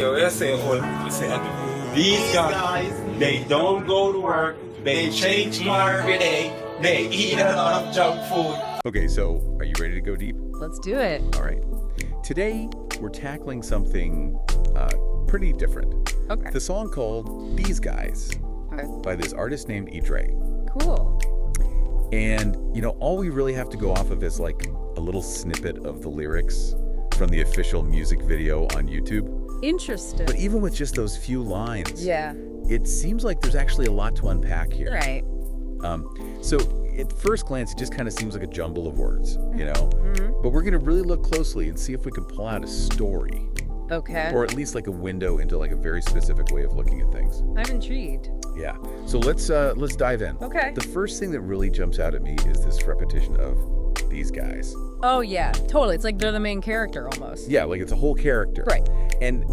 Let's say old people say, these guys, they don't go to work, they change car every day, they eat a lot of junk food. Okay, so are you ready to go deep? Let's do it. All right. Today, we're tackling something pretty different. Okay. The song called These Guys Okay. by this artist named Idrae. Cool. And, all we really have to go off of is like a little snippet of the lyrics from the official music video on YouTube. Interesting. But even with just those few lines, Yeah. it seems like there's actually a lot to unpack here. Right. So at first glance, it just kind of seems like a jumble of words, Mm-hmm. But we're going to really look closely and see if we can pull out a story, Okay. or at least like a window into like a very specific way of looking at things. I'm intrigued. Yeah. So let's dive in. Okay. The first thing that really jumps out at me is this repetition of these guys. Oh, yeah. Totally. It's like they're the main character almost. Yeah, like it's a whole character. Right. And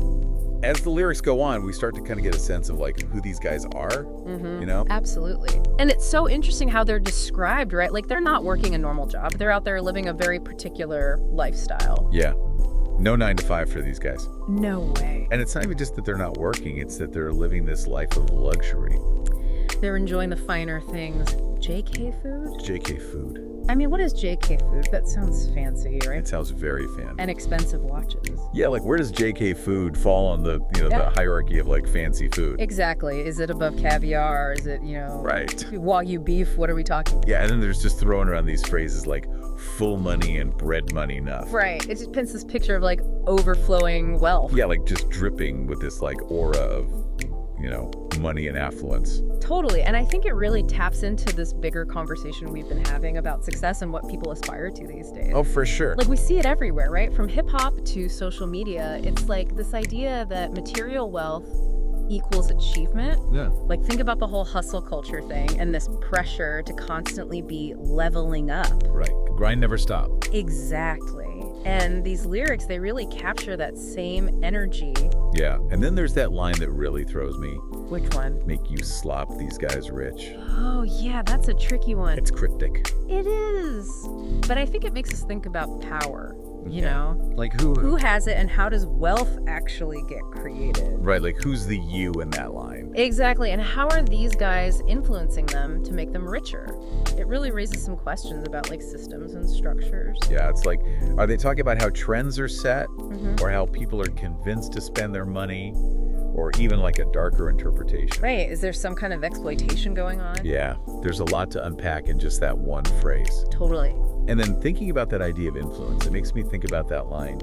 as the lyrics go on, we start to kind of get a sense of like who these guys are, Absolutely. And it's so interesting how they're described, right? Like they're not working a normal job. They're out there living a very particular lifestyle. Yeah. No 9 to 5 for these guys. No way. And it's not even just that they're not working, it's that they're living this life of luxury. They're enjoying the finer things. JK food? JK food. I mean, what is JK food? That sounds fancy, right? It sounds very fancy. And expensive watches. Yeah, like where does JK food fall on the Yeah. the hierarchy of like fancy food? Exactly. Is it above caviar? Is it, Right. Wagyu beef? What are we talking? Yeah, and then there's just throwing around these phrases like full money and bread moneynuff. Right. It just paints this picture of like overflowing wealth. Yeah, like just dripping with this like aura of, money and affluence. Totally. And I think it really taps into this bigger conversation we've been having about success and what people aspire to these days. Oh, for sure. Like we see it everywhere, right? From hip hop to social media. It's like this idea that material wealth equals achievement. Yeah. Like think about the whole hustle culture thing and this pressure to constantly be leveling up. Right. Grind never stop. Exactly. And these lyrics, they really capture that same energy. Yeah. And then there's that line that really throws me. Which one? Make you slop these guys rich. Oh, yeah, that's a tricky one. It's cryptic. It is. But I think it makes us think about power, Like Who has it and how does wealth actually get created? Right, like who's the you in that line? Exactly. And how are these guys influencing them to make them richer? It really raises some questions about like systems and structures. Yeah, it's like, are they talking about how trends are set, Mhm. or how people are convinced to spend their money, or even like a darker interpretation? Right. Is there some kind of exploitation going on? Yeah, there's a lot to unpack in just that one phrase. Totally. And then thinking about that idea of influence, it makes me think about that line.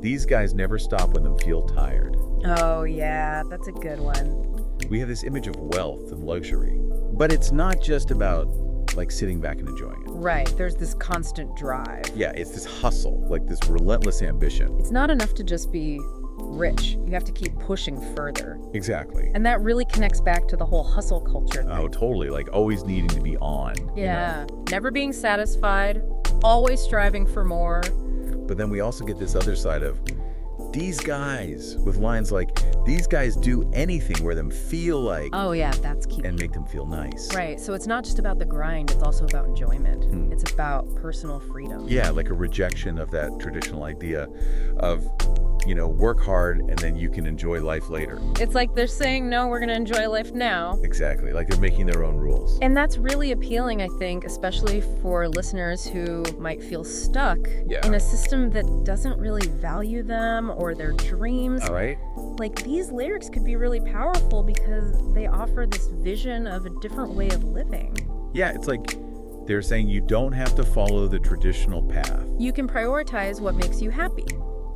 These guys never stop when they feel tired. Oh, yeah, that's a good one. We have this image of wealth and luxury, but it's not just about like sitting back and enjoying it. Right. There's this constant drive. Yeah, it's this hustle, like this relentless ambition. It's not enough to just be rich. You have to keep pushing further. Exactly. And that really connects back to the whole hustle culture thing. Oh, totally. Like always needing to be on. Yeah. Never being satisfied, always striving for more. But then we also get this other side of these guys with lines like, these guys do anything where them feel like, Oh, yeah, that's key. and make them feel nice. Right. So it's not just about the grind, it's also about enjoyment. It's about personal freedom. Yeah, like a rejection of that traditional idea of, work hard and then you can enjoy life later. It's like they're saying, no, we're going to enjoy life now. Exactly. Like they're making their own rules. And that's really appealing, I think, especially for listeners who might feel stuck Yeah. in a system that doesn't really value them or their dreams. All right. Like these lyrics could be really powerful because they offer this vision of a different way of living. Yeah, it's like they're saying you don't have to follow the traditional path. You can prioritize what makes you happy.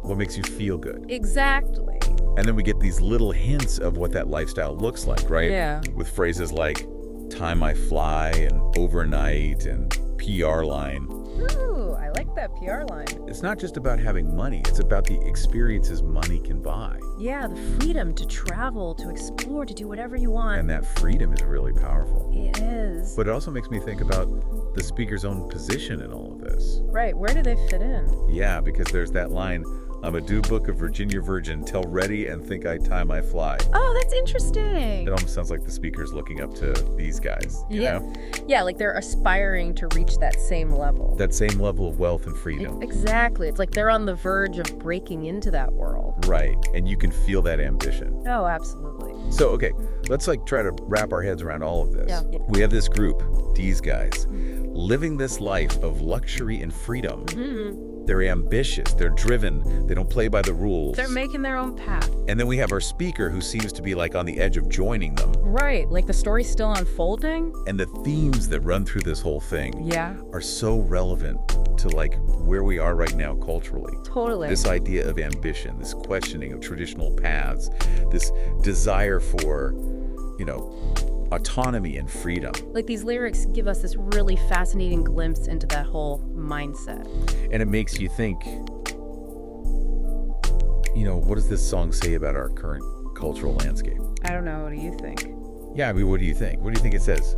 What makes you feel good. Exactly. And then we get these little hints of what that lifestyle looks like, right? Yeah. With phrases like time I fly and overnight and PR line. Ooh, I like that PR line. It's not just about having money, it's about the experiences money can buy. Yeah, the freedom to travel, to explore, to do whatever you want. And that freedom is really powerful. It is. But it also makes me think about the speaker's own position in all of this. Right, where do they fit in? Yeah, because there's that line, I'm a dude book of Virginia Virgin, tell ready and think I time I fly. Oh, that's interesting. It almost sounds like the speaker's looking up to these guys, you know? Yeah, like they're aspiring to reach that same level. That same level of wealth and freedom. Exactly. It's like they're on the verge of breaking into that world. Right, and you can feel that ambition. Oh, absolutely. So, okay, let's like try to wrap our heads around all of this. Yeah. We have this group, these guys, living this life of luxury and freedom. They're ambitious, they're driven, they don't play by the rules. They're making their own path. And then we have our speaker who seems to be like on the edge of joining them. Right, like the story's still unfolding. And the themes that run through this whole thing Yeah. are so relevant to like where we are right now culturally. Totally. This idea of ambition, this questioning of traditional paths, this desire for, you know, autonomy and freedom. Like these lyrics give us this really fascinating glimpse into that whole mindset. And it makes you think, you know, what does this song say about our current cultural landscape? I don't know, what do you think? Yeah, I mean, what do you think? What do you think it says?